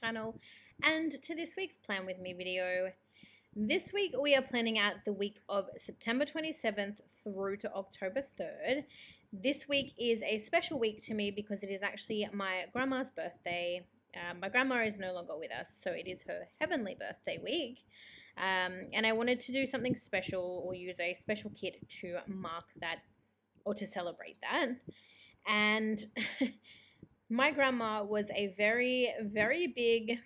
channel and to this week's Plan With Me video. This week we are planning out the week of September 27th through to October 3rd. This week is a special week to me because it is actually my grandma's birthday. My grandma is no longer with us, so it is her heavenly birthday week. And I wanted to do something special or use a special kit to mark that or to celebrate that. And my grandma was a very, very big,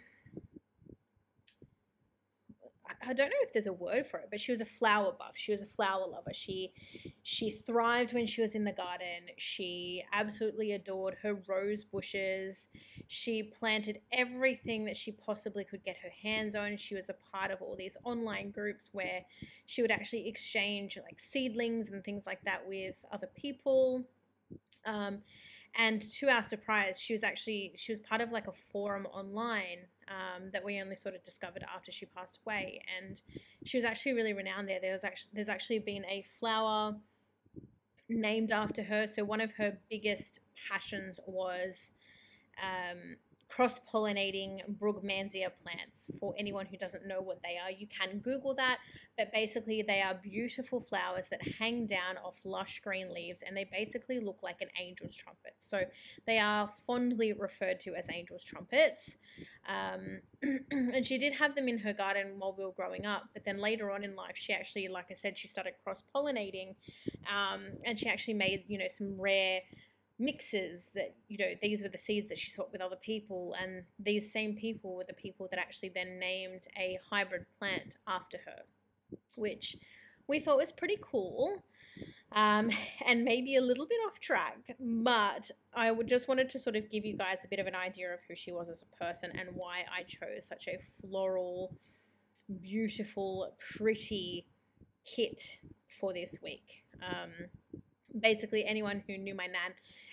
I don't know if there's a word for it, but she was a flower buff. She was a flower lover. She thrived when she was in the garden. She absolutely adored her rose bushes. She planted everything that she possibly could get her hands on. She was a part of all these online groups where she would actually exchange like seedlings and things like that with other people. And to our surprise, she was part of like a forum online that we only sort of discovered after she passed away, and she was actually really renowned there. There's actually been a flower named after her. So one of her biggest passions was cross-pollinating brugmansia plants. For anyone who doesn't know what they are, you can Google that, but basically they are beautiful flowers that hang down off lush green leaves, and they basically look like an angel's trumpet. So they are fondly referred to as angel's trumpets. And she did have them in her garden while we were growing up, but then later on in life she actually, like I said, she started cross-pollinating, and she actually made, some rare mixes that, these were the seeds that she swapped with other people, and these same people were the people that actually then named a hybrid plant after her, which we thought was pretty cool, and maybe a little bit off track, but I just wanted to sort of give you guys a bit of an idea of who she was as a person and why I chose such a floral, beautiful, pretty kit for this week. Basically anyone who knew my nan,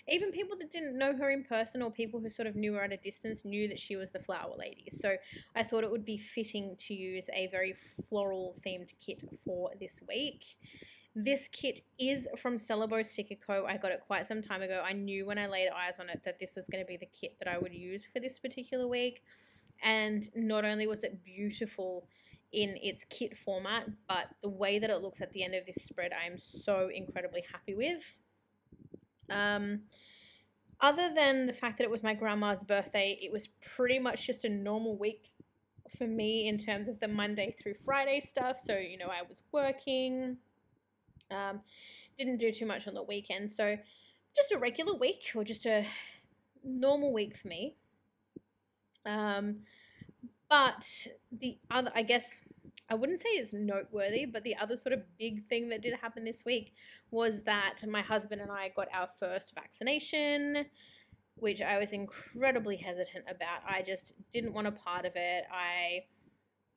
even people that didn't know her in person or people who sort of knew her at a distance, knew that she was the flower lady. So I thought it would be fitting to use a very floral themed kit for this week. This kit is from Stella Bow Sticker Co. I got it quite some time ago. I knew when I laid eyes on it that this was going to be the kit that I would use for this particular week. And not only was it beautiful in its kit format, but the way that it looks at the end of this spread, I am so incredibly happy with. Other than the fact that it was my grandma's birthday, it was pretty much just a normal week for me in terms of the Monday through Friday stuff. So, I was working, didn't do too much on the weekend. So just a regular week, or just a normal week for me. But the other, I guess, I wouldn't say it's noteworthy, but the other sort of big thing that did happen this week was that my husband and I got our first vaccination, which I was incredibly hesitant about. I just didn't want a part of it.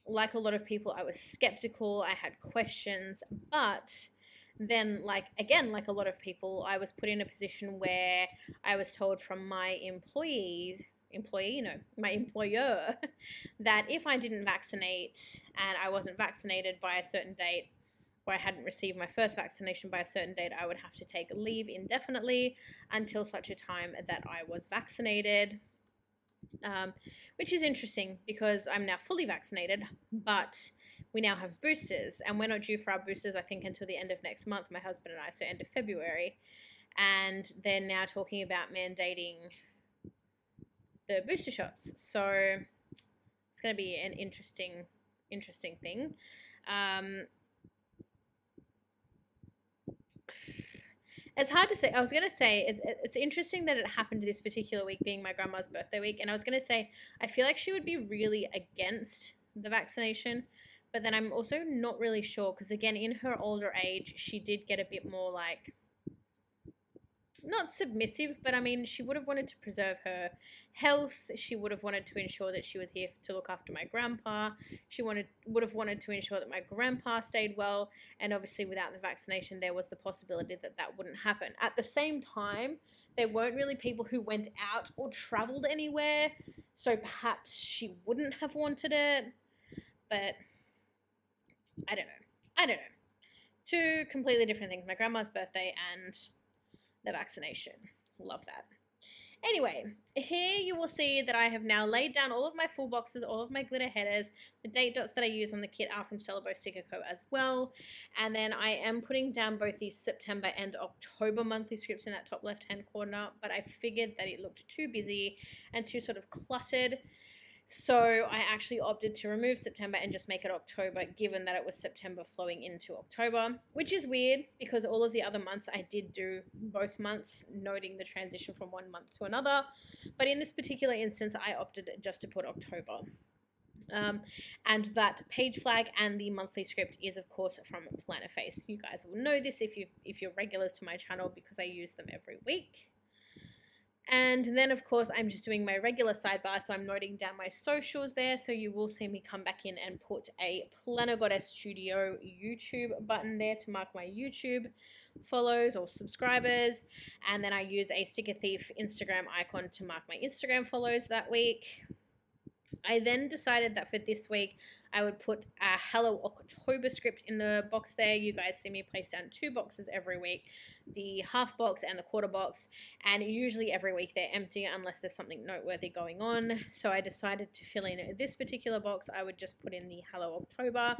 Like a lot of people, I was skeptical. I had questions, but then, like a lot of people, I was put in a position where I was told from my my employer, that if I didn't vaccinate and I wasn't vaccinated by a certain date, or I hadn't received my first vaccination by a certain date, I would have to take leave indefinitely until such a time that I was vaccinated, which is interesting because I'm now fully vaccinated, but we now have boosters, and we're not due for our boosters, I think, until the end of next month, my husband and I, so end of February, and they're now talking about mandating the booster shots. So it's going to be an interesting thing. It's hard to say. I was going to say it's interesting that it happened this particular week being my grandma's birthday week, and I was going to say I feel like she would be really against the vaccination, but then I'm also not really sure because, again, in her older age, she did get a bit more like, not submissive, but I mean, she would have wanted to preserve her health. She would have wanted to ensure that she was here to look after my grandpa. She would have wanted to ensure that my grandpa stayed well. And obviously without the vaccination, there was the possibility that that wouldn't happen. At the same time, there weren't really people who went out or traveled anywhere. So perhaps she wouldn't have wanted it. But I don't know. Two completely different things. My grandma's birthday and the vaccination. Love that. Anyway, here you will see that I have now laid down all of my full boxes, all of my glitter headers. The date dots that I use on the kit are from Celebo Sticker Co as well. And then I am putting down both the September and October monthly scripts in that top left-hand corner, but I figured that it looked too busy and too sort of cluttered. So I actually opted to remove September and just make it October, given that it was September flowing into October, which is weird because all of the other months I did do both months, noting the transition from one month to another. But in this particular instance, I opted just to put October. And that page flag and the monthly script is, of course, from Plannerface. You guys will know this if you're regulars to my channel because I use them every week. And then, of course, I'm just doing my regular sidebar, so I'm noting down my socials there, so you will see me come back in and put a Planner Goddess Studio YouTube button there to mark my YouTube follows or subscribers, and then I use a Sticker Thief Instagram icon to mark my Instagram follows that week. I then decided that for this week, I would put a Hello October script in the box there. You guys see me place down 2 boxes every week, the half box and the quarter box, and usually every week they're empty unless there's something noteworthy going on. So I decided to fill in this particular box. I would just put in the Hello October,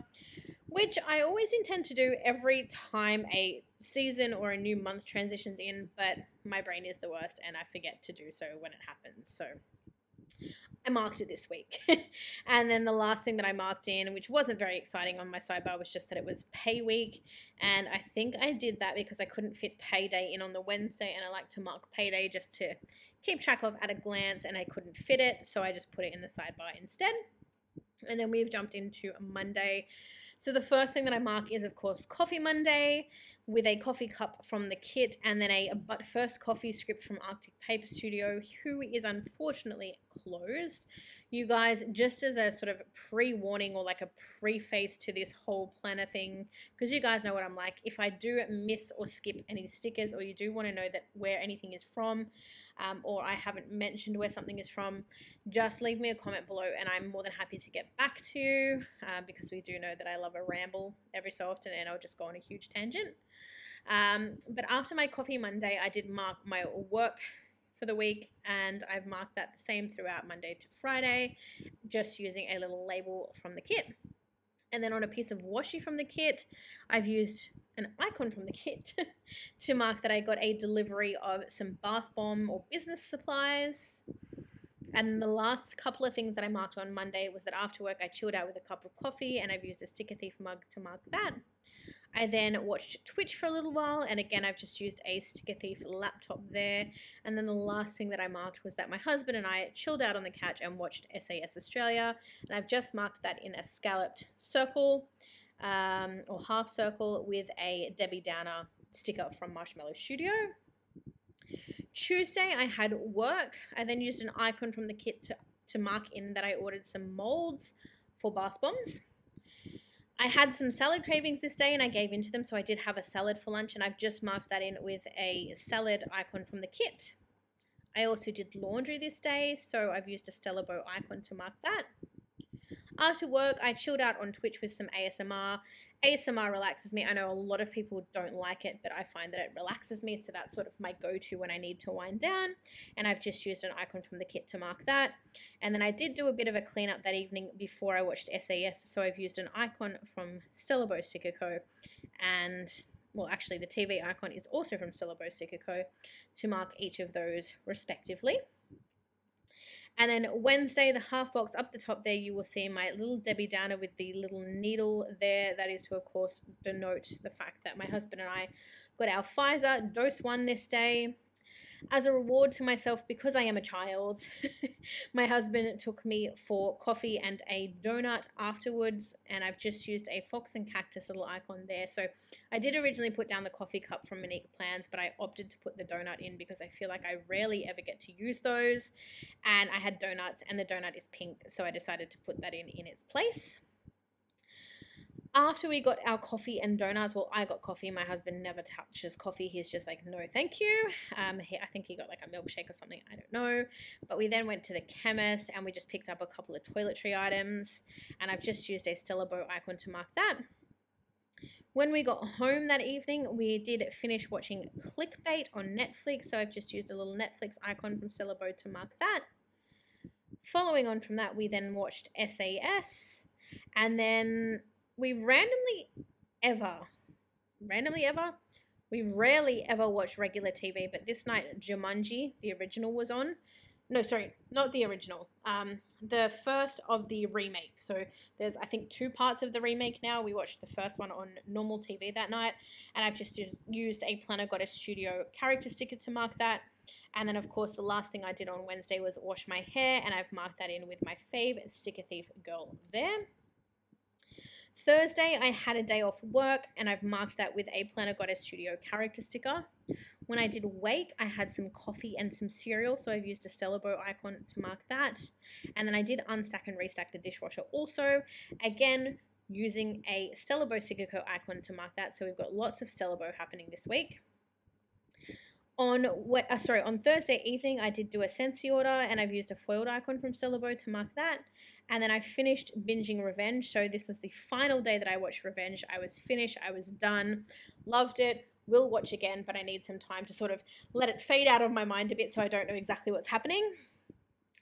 which I always intend to do every time a season or a new month transitions in, but my brain is the worst and I forget to do so when it happens. So I marked it this week. And then the last thing that I marked in, which wasn't very exciting on my sidebar, was just that it was pay week. And I think I did that because I couldn't fit payday in on the Wednesday, and I like to mark payday just to keep track of at a glance, and I couldn't fit it, so I just put it in the sidebar instead. And then we've jumped into Monday. So the first thing that I mark is, of course, Coffee Monday, with a coffee cup from the kit, and then a But First Coffee script from Arctic Paper Studio, who is unfortunately closed. You guys, just as a sort of pre-warning or like a preface to this whole planner thing, because you guys know what I'm like, if I do miss or skip any stickers, or you do want to know that where anything is from, or I haven't mentioned where something is from, just leave me a comment below and I'm more than happy to get back to you, because we do know that I love a ramble every so often and I'll just go on a huge tangent. But after my Coffee Monday, I did mark my work for the week, and I've marked that the same throughout Monday to Friday, just using a little label from the kit. And then on a piece of washi from the kit, I've used an icon from the kit to mark that I got a delivery of some bath bomb or business supplies. And the last couple of things that I marked on Monday was that after work I chilled out with a cup of coffee, and I've used a Sticker Thief mug to mark that. I then watched Twitch for a little while, and again I've just used a Sticker Thief laptop there. And then the last thing that I marked was that my husband and I chilled out on the couch and watched SAS Australia, and I've just marked that in a scalloped circle, or half circle, with a Debbie Downer sticker from Marshmallow Studio. Tuesday I had work. I then used an icon from the kit to mark in that I ordered some molds for bath bombs. I had some salad cravings this day and I gave in to them, so I did have a salad for lunch, and I've just marked that in with a salad icon from the kit. I also did laundry this day, so I've used a Stella Bow icon to mark that. After work, I chilled out on Twitch with some ASMR. ASMR relaxes me. I know a lot of people don't like it, but I find that it relaxes me, so that's sort of my go-to when I need to wind down, and I've just used an icon from the kit to mark that. And then I did do a bit of a cleanup that evening before I watched SAS, so I've used an icon from Celebo Sticker Co. and, well, actually the TV icon is also from Celebo Sticker Co. to mark each of those respectively. And then Wednesday, the half box up the top there, you will see my little Debbie Downer with the little needle there. That is to, of course, denote the fact that my husband and I got our Pfizer dose 1 this day. As a reward to myself, because I am a child, my husband took me for coffee and a donut afterwards, and I've just used a fox and cactus little icon there. So I did originally put down the coffee cup from Monique Plans, but I opted to put the donut in because I feel like I rarely ever get to use those, and I had donuts and the donut is pink, so I decided to put that in its place. After we got our coffee and donuts, well, I got coffee. My husband never touches coffee. He's just like, no, thank you. I think he got like a milkshake or something. I don't know. But we then went to the chemist and we just picked up a couple of toiletry items. And I've just used a Stella Bow icon to mark that. When we got home that evening, we did finish watching Clickbait on Netflix. So I've just used a little Netflix icon from Stella Bow to mark that. Following on from that, we then watched SAS. And then we ever, we rarely ever watch regular TV, but this night Jumanji, the original, was on. No, sorry, not the original. The first of the remake. So there's, I think, 2 parts of the remake now. We watched the first one on normal TV that night, and I've just used a Planner Goddess Studio character sticker to mark that. And then, of course, the last thing I did on Wednesday was wash my hair, and I've marked that in with my fave Sticker Thief girl there. Thursday, I had a day off work, and I've marked that with a Planner Goddess Studio character sticker. When I did wake, I had some coffee and some cereal, so I've used a Stella Bow icon to mark that. And then I did unstack and restack the dishwasher also, again, using a Stella Bow Sticker Co icon to mark that. So we've got lots of Stella Bow happening this week. On Thursday evening, I did do a Scentsy order, and I've used a foiled icon from Stella Bow to mark that. And then I finished binging Revenge. So this was the final day that I watched Revenge. I was finished. I was done. Loved it. Will watch again, but I need some time to sort of let it fade out of my mind a bit so I don't know exactly what's happening.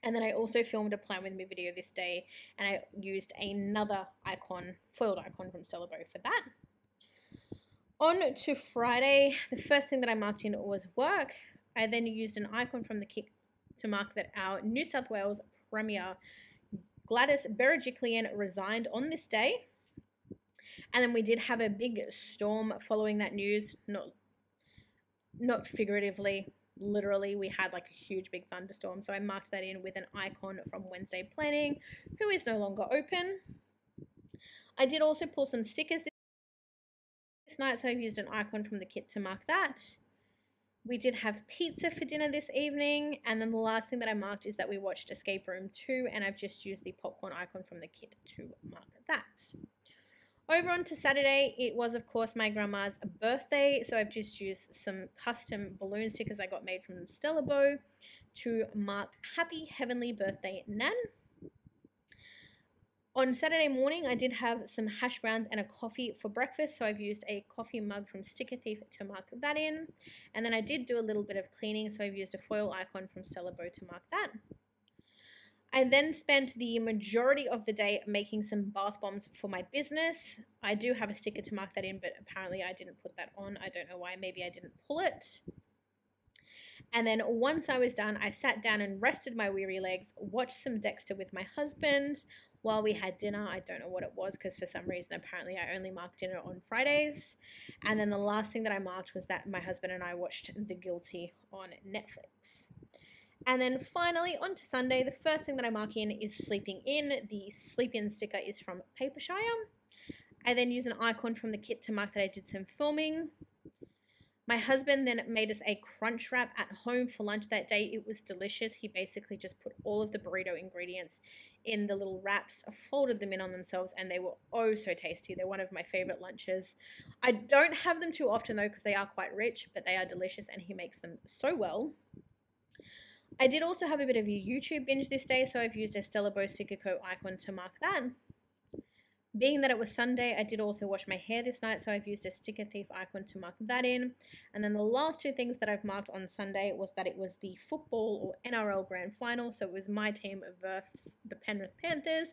And then I also filmed a Plan With Me video this day, and I used another icon, foiled icon from Stella Bow for that. On to Friday, the first thing that I marked in was work. I then used an icon from the kit to mark that our New South Wales Premier Gladys Berejiklian resigned on this day. And then we did have a big storm following that news, not figuratively, literally. We had like a huge big thunderstorm. So I marked that in with an icon from Wednesday Planning, who is no longer open. I did also pull some stickers this night, so I've used an icon from the kit to mark that. We did have pizza for dinner this evening, and then the last thing that I marked is that we watched Escape Room 2, and I've just used the popcorn icon from the kit to mark that. Over on to Saturday, it was, of course, my grandma's birthday, so I've just used some custom balloon stickers I got made from Stella Bow to mark Happy Heavenly Birthday, Nan. On Saturday morning, I did have some hash browns and a coffee for breakfast, so I've used a coffee mug from Sticker Thief to mark that in. And then I did do a little bit of cleaning, so I've used a foil icon from Stella Bow to mark that. I then spent the majority of the day making some bath bombs for my business. I do have a sticker to mark that in, but apparently I didn't put that on. I don't know why. Maybe I didn't pull it. And then once I was done, I sat down and rested my weary legs, watched some Dexter with my husband while we had dinner. I don't know what it was, because for some reason apparently I only marked dinner on Fridays. And then the last thing that I marked was that my husband and I watched The Guilty on Netflix. And then finally, on to Sunday, the first thing that I mark in is sleeping in. The sleep in sticker is from Papershire. I then use an icon from the kit to mark that I did some filming. My husband then made us a crunch wrap at home for lunch that day. It was delicious. He basically just put all of the burrito ingredients in the little wraps, folded them in on themselves, and they were oh so tasty. They're one of my favorite lunches. I don't have them too often though, because they are quite rich, but they are delicious and he makes them so well. I did also have a bit of a YouTube binge this day, so I've used a Stella Bow Sticker Co icon to mark that. Being that it was Sunday, I did also wash my hair this night, so I've used a Sticker Thief icon to mark that in. And then the last 2 things that I've marked on Sunday was that it was the football or NRL Grand Final, so it was my team versus the Penrith Panthers.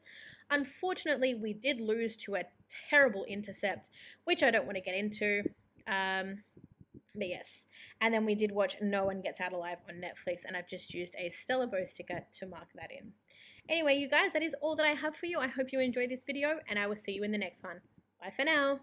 Unfortunately, we did lose to a terrible intercept, which I don't want to get into. But yes, and then we did watch No One Gets Out Alive on Netflix, and I've just used a Stella Bow sticker to mark that in. Anyway, you guys, that is all that I have for you. I hope you enjoyed this video, and I will see you in the next one. Bye for now.